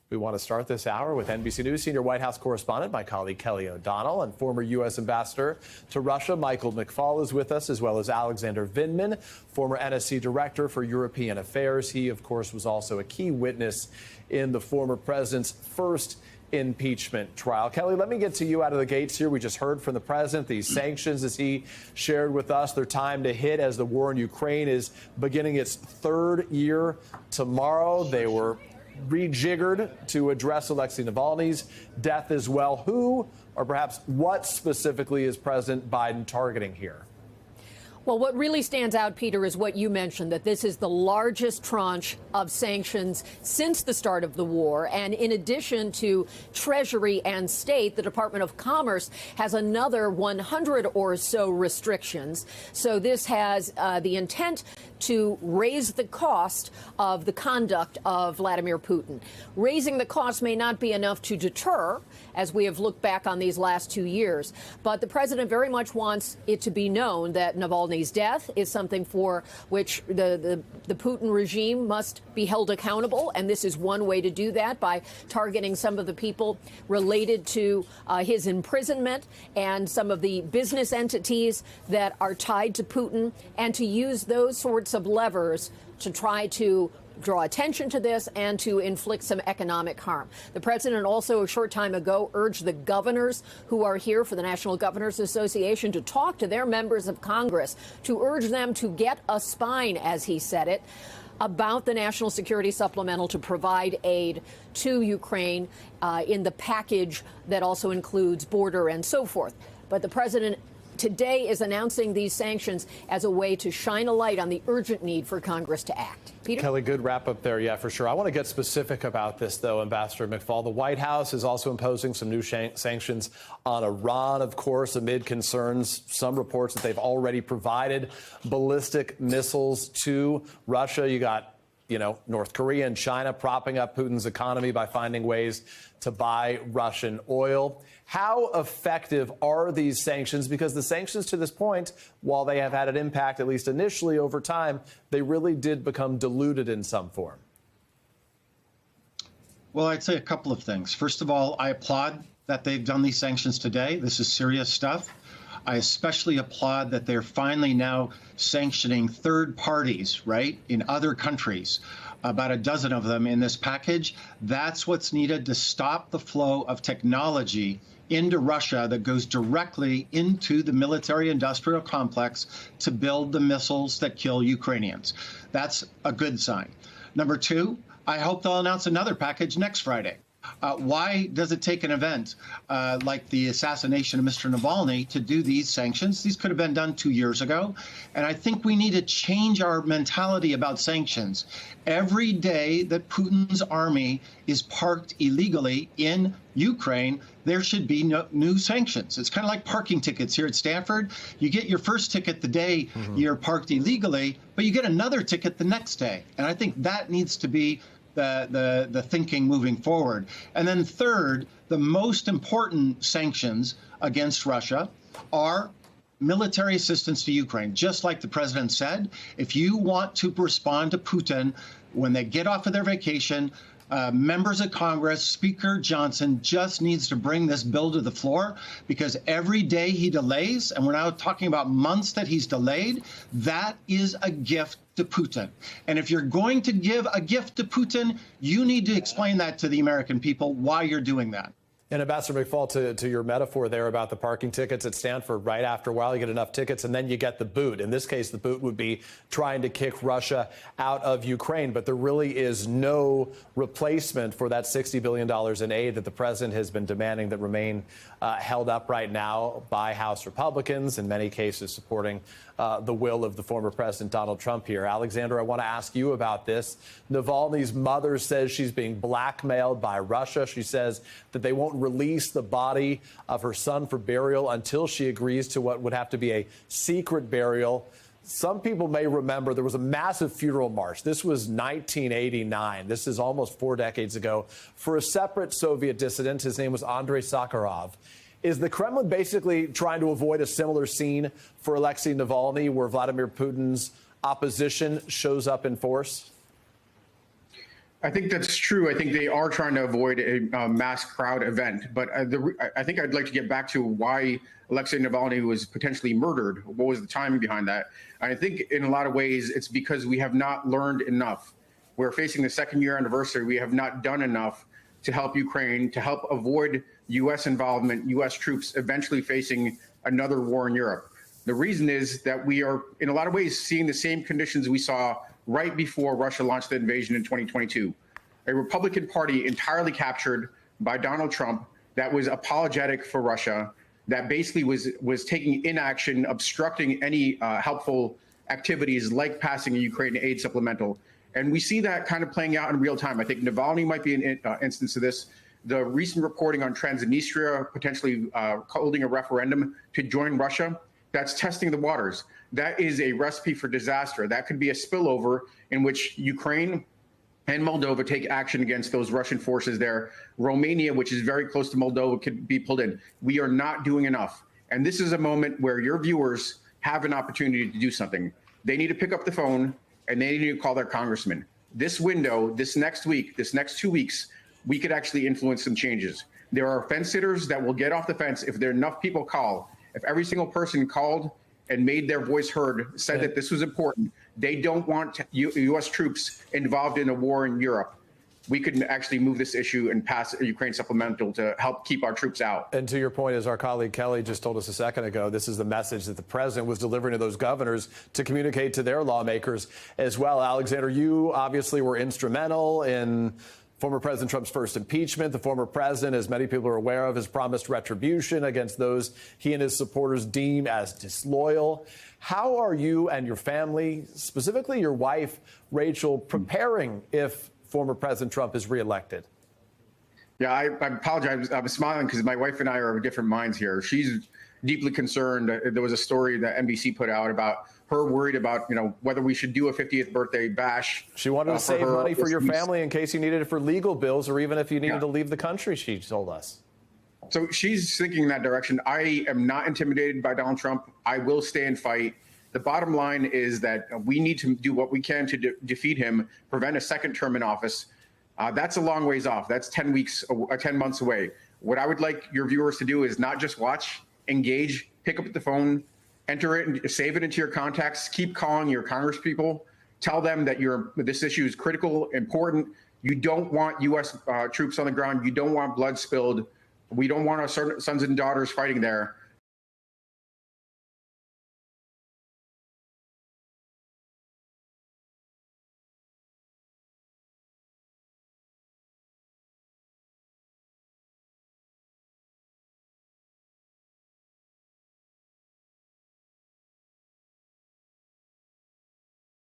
We want to start this hour with NBC News senior White House correspondent, my colleague Kelly O'Donnell, and former U.S. ambassador to Russia, Michael McFaul, is with us, as well as Alexander Vindman, former NSC director for European Affairs. He, of course, was also a key witness in the former president's first impeachment trial. Kelly, let me get to you out of the gates here. We just heard from the president these sanctions, as he shared with us, their time to hit as the war in Ukraine is beginning its third year tomorrow. They were rejiggered to address Alexei Navalny's death as well. Who, or perhaps what specifically, is President Biden targeting here? Well, what really stands out, Peter, is what you mentioned, that this is the largest tranche of sanctions since the start of the war. And in addition to Treasury and State, the Department of Commerce has another 100 or so restrictions. So this has the intent to raise the cost of the conduct of Vladimir Putin. Raising the cost may not be enough to deter, as we have looked back on these last 2 years. But the president very much wants it to be known that Navalny's death is something for which the Putin regime must be held accountable. And this is one way to do that, by targeting some of the people related to his imprisonment and some of the business entities that are tied to Putin, and to use those sorts of levers to try to draw attention to this and to inflict some economic harm. The president also a short time ago urged the governors who are here for the National Governors Association to talk to their members of Congress, to urge them to get a spine, as he said it, about the National Security Supplemental to provide aid to Ukraine in the package that also includes border and so forth. But the president today is announcing these sanctions as a way to shine a light on the urgent need for Congress to act. Peter? Kelly, good wrap up there. Yeah, for sure. I want to get specific about this, though, Ambassador McFaul. The White House is also imposing some new sanctions on Iran, of course, amid concerns, some reports that they've already provided ballistic missiles to Russia. You got North Korea and China propping up Putin's economy by finding ways to buy Russian oil. How effective are these sanctions? Because the sanctions to this point, while they have had an impact, at least initially over time, they really did become diluted in some form. Well, I'd say a couple of things. First of all, I applaud that they've done these sanctions today. This is serious stuff. I especially applaud that they're finally now sanctioning third parties, right, in other countries, about a dozen of them in this package. That's what's needed to stop the flow of technology into Russia that goes directly into the military-industrial complex to build the missiles that kill Ukrainians. That's a good sign. Number two, I hope they'll announce another package next Friday. Why does it take an event like the assassination of Mr. Navalny to do these sanctions? These could have been done 2 years ago. And I think we need to change our mentality about sanctions. Every day that Putin's army is parked illegally in Ukraine, there should be no new sanctions. It's kind of like parking tickets here at Stanford. You get your first ticket the day you're parked illegally, but you get another ticket the next day. And I think that needs to be the thinking moving forward. And then third, the most important sanctions against Russia are military assistance to Ukraine. Just like the president said, if you want to respond to Putin when they get off of their vacation, members of Congress, Speaker Johnson just needs to bring this bill to the floor, because every day he delays, and we're now talking about months that he's delayed, that is a gift to Putin. And if you're going to give a gift to Putin, you need to explain that to the American people, why you're doing that. And Ambassador McFaul, to your metaphor there about the parking tickets at Stanford, right after a while you get enough tickets and then you get the boot. In this case, the boot would be trying to kick Russia out of Ukraine. But there really is no replacement for that $60 billion in aid that the president has been demanding that remain held up right now by House Republicans, in many cases supporting the will of the former President Donald Trump here. Alexander, I want to ask you about this. Navalny's mother says she's being blackmailed by Russia. She says that they won't release the body of her son for burial until she agrees to what would have to be a secret burial. Some people may remember there was a massive funeral march. This was 1989. This is almost 4 decades ago, for a separate Soviet dissident. His name was Andrei Sakharov. Is the Kremlin basically trying to avoid a similar scene for Alexei Navalny, where Vladimir Putin's opposition shows up in force? I think that's true. I think they are trying to avoid a mass crowd event. But I think I'd like to get back to why Alexei Navalny was potentially murdered. What was the timing behind that? And I think in a lot of ways, it's because we have not learned enough. We're facing the second-year anniversary. We have not done enough to help Ukraine, to help avoid U.S. involvement, U.S. troops eventually facing another war in Europe. The reason is that we are, in a lot of ways, seeing the same conditions we saw right before Russia launched the invasion in 2022. A Republican Party entirely captured by Donald Trump that was apologetic for Russia, that basically was taking inaction, obstructing any helpful activities like passing a Ukraine aid supplemental. And we see that kind of playing out in real time. I think Navalny might be an instance of this. The recent reporting on Transnistria potentially holding a referendum to join Russia, that's testing the waters. That is a recipe for disaster. That could be a spillover in which Ukraine and Moldova take action against those Russian forces there. Romania, which is very close to Moldova, could be pulled in. We are not doing enough. And this is a moment where your viewers have an opportunity to do something. They need to pick up the phone and they need to call their congressman. This window, this next week, this next 2 weeks, we could actually influence some changes. There are fence sitters that will get off the fence if there are enough people call. If every single person called and made their voice heard, said that this was important, they don't want U.S. troops involved in a war in Europe, we could actually move this issue and pass a Ukraine supplemental to help keep our troops out. And to your point, as our colleague Kelly just told us a second ago, this is the message that the president was delivering to those governors to communicate to their lawmakers as well. Alexander, you obviously were instrumental in former President Trump's first impeachment. The former president, as many people are aware of, has promised retribution against those he and his supporters deem as disloyal. How are you and your family, specifically your wife, Rachel, preparing if former President Trump is reelected? Yeah, I apologize. I'm smiling because my wife and I are of different minds here. She's deeply concerned. There was a story that NBC put out about her worried about, whether we should do a 50th birthday bash. She wanted to save money for your family in case you needed it for legal bills or even if you needed to leave the country, she told us. So she's thinking in that direction. I am not intimidated by Donald Trump. I will stay and fight. The bottom line is that we need to do what we can to defeat him, prevent a second term in office. That's a long ways off. That's 10 months away. What I would like your viewers to do is not just watch, engage, pick up the phone, enter it and save it into your contacts. Keep calling your congresspeople. Tell them that this issue is critical, important. You don't want U.S. Troops on the ground. You don't want blood spilled. We don't want our sons and daughters fighting there.